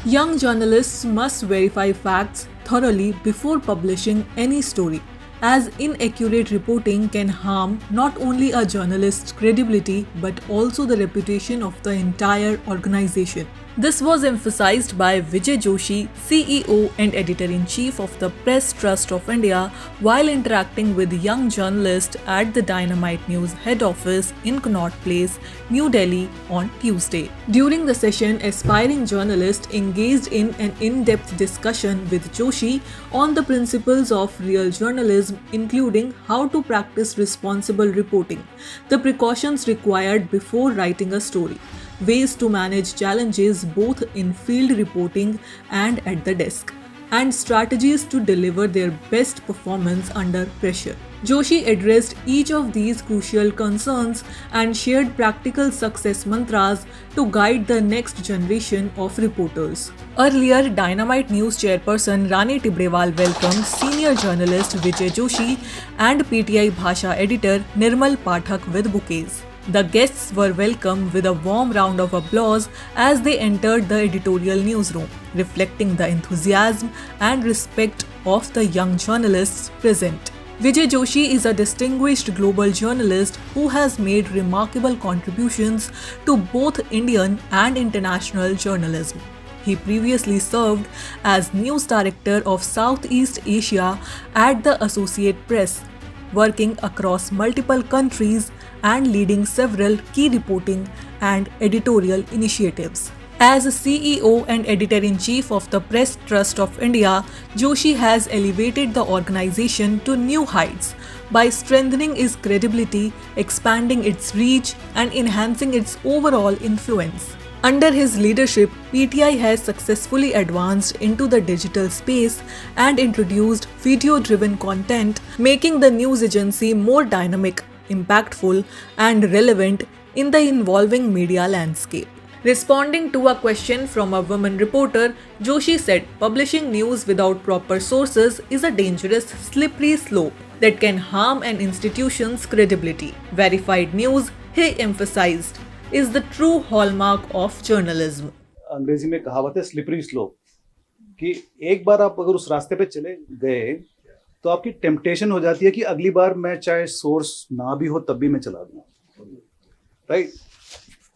Young journalists must verify facts thoroughly before publishing any story, as inaccurate reporting can harm not only a journalist's credibility but also the reputation of the entire organization. This was emphasized by Vijay Joshi, CEO and Editor-in-Chief of the Press Trust of India, while interacting with young journalists at the Dynamite News head office in Connaught Place, New Delhi on Tuesday. During the session, aspiring journalists engaged in an in-depth discussion with Joshi on the principles of real journalism, including how to practice responsible reporting, the precautions required before writing a story, ways to manage challenges both in field reporting and at the desk, and strategies to deliver their best performance under pressure. Joshi addressed each of these crucial concerns and shared practical success mantras to guide the next generation of reporters. Earlier, Dynamite News chairperson Rani Tibrewal welcomed senior journalist Vijay Joshi and PTI Bhasha editor Nirmal Pathak with bouquets. The guests were welcomed with a warm round of applause as they entered the editorial newsroom, reflecting the enthusiasm and respect of the young journalists present. Vijay Joshi is a distinguished global journalist who has made remarkable contributions to both Indian and international journalism. He previously served as news director of Southeast Asia at the Associated Press, working across multiple countries and leading several key reporting and editorial initiatives. As CEO and Editor-in-Chief of the Press Trust of India, Joshi has elevated the organization to new heights by strengthening its credibility, expanding its reach, and enhancing its overall influence. Under his leadership, PTI has successfully advanced into the digital space and introduced video-driven content, making the news agency more dynamic, impactful, and relevant in the evolving media landscape. Responding to a question from a woman reporter, Joshi said publishing news without proper sources is a dangerous, slippery slope that can harm an institution's credibility. Verified news, he emphasized, is the true hallmark of journalism. अंग्रेजी में कहावत है slippery slope कि एक बार आप अगर उस रास्ते पे चले गए तो आपकी टेम्पटेशन हो जाती है कि अगली बार मैं चाहे सोर्स ना भी हो तब भी मैं चला दूं, राइट?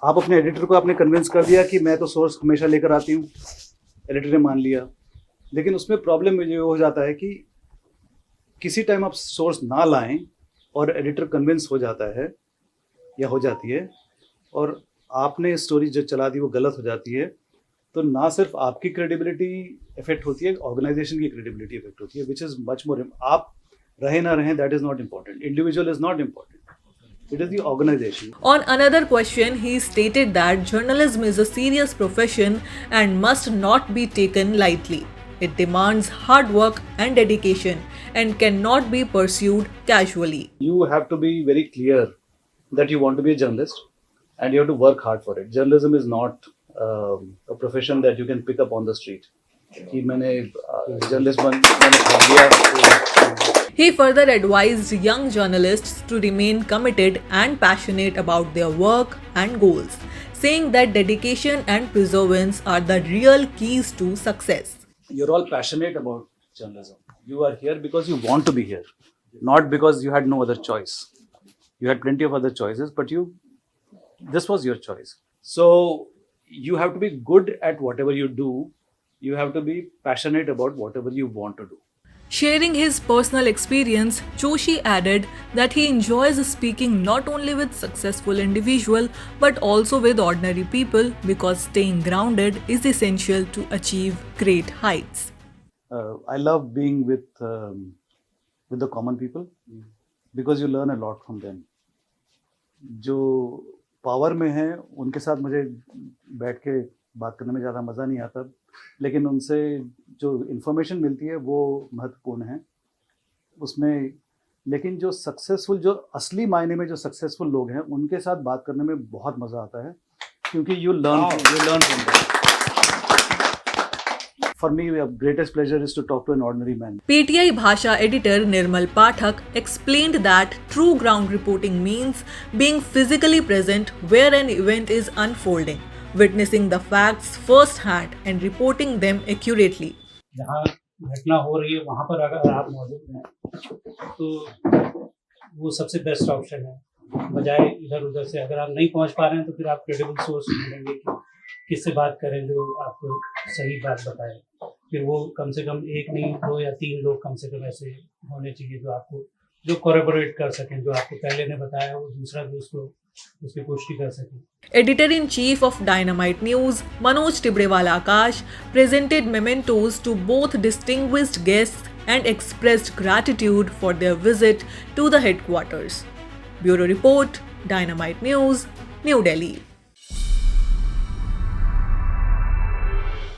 आप अपने एडिटर को आपने कन्विंस कर दिया कि मैं तो सोर्स हमेशा लेकर आती हूँ, एडिटर ने मान लिया, लेकिन उसमें प्रॉब्लम ये हो जाता है कि किसी टाइम आप सोर्स ना लाएं और एडिटर कन्विंस हो जाता है या हो जाती है और आपने स्टोरी जो चला दी वो गलत हो जाती है, तो ना सिर्फ आपकी क्रेडिबिलिटी इफेक्ट होती है, ऑर्गेनाइजेशन की क्रेडिबिलिटी इफेक्ट होती है, विच इज मच मोर. आप रहे ना रहें, that is not important. Individual is not important. It is the organization. On another question, he stated that journalism is a serious profession and must not be taken lightly. It demands hard work and dedication and cannot be pursued casually. You have to be very clear that you want to be a journalist and you have to work hard for it. Journalism is not a profession that you can pick up on the street. कि मैंने journalist मैंने लिया. He further advised young journalists to remain committed and passionate about their work and goals, saying that dedication and perseverance are the real keys to success. You're all passionate about journalism. You are here because you want to be here, not because you had no other choice. You had plenty of other choices, but this was your choice. So you have to be good at whatever you do. You have to be passionate about whatever you want to do. Sharing his personal experience, Joshi added that he enjoys speaking not only with successful individuals but also with ordinary people because staying grounded is essential to achieve great heights. I love being with the common people because you learn a lot from them. जो power में हैं उनके साथ मुझे बैठ के बात करने में ज़्यादा मज़ा नहीं आता, लेकिन उनसे जो इन्फॉर्मेशन मिलती है वो महत्वपूर्ण है उसमें. लेकिन जो सक्सेसफुल, जो असली मायने में जो सक्सेसफुल लोग हैं उनके साथ बात करने में बहुत मज़ा आता है क्योंकि you learn from them. For me, the greatest pleasure is to talk to an ordinary man. PTI Bhasha editor Nirmal Pathak explained that true ground reporting means being physically present where an event is unfolding, witnessing the facts firsthand and reporting them accurately. जहाँ घटना हो रही है वहाँ पर अगर आप मौजूद हैं तो वो सबसे बेस्ट ऑप्शन है, बजाय इधर उधर से। अगर आप नहीं पहुँच पा रहे हैं तो फिर आप क्रेडिबल सोर्स ढूंढेंगे कि किससे बात करें जो आपको सही बात बताए। फिर वो कम से कम 1 नहीं 2 या 3 लोग कम से कम ऐसे होने चाहिए जो आपको जो कोरैबोरेट कर सकें, जो आपको पहले ने बताया वो दूसरा भी उसकी पुष्टि कर सकें। Editor-in-Chief of Dynamite News, Manoj Tibrewala Akash, presented mementos to both distinguished guests and expressed gratitude for their visit to the headquarters. Bureau Report, Dynamite News, New Delhi.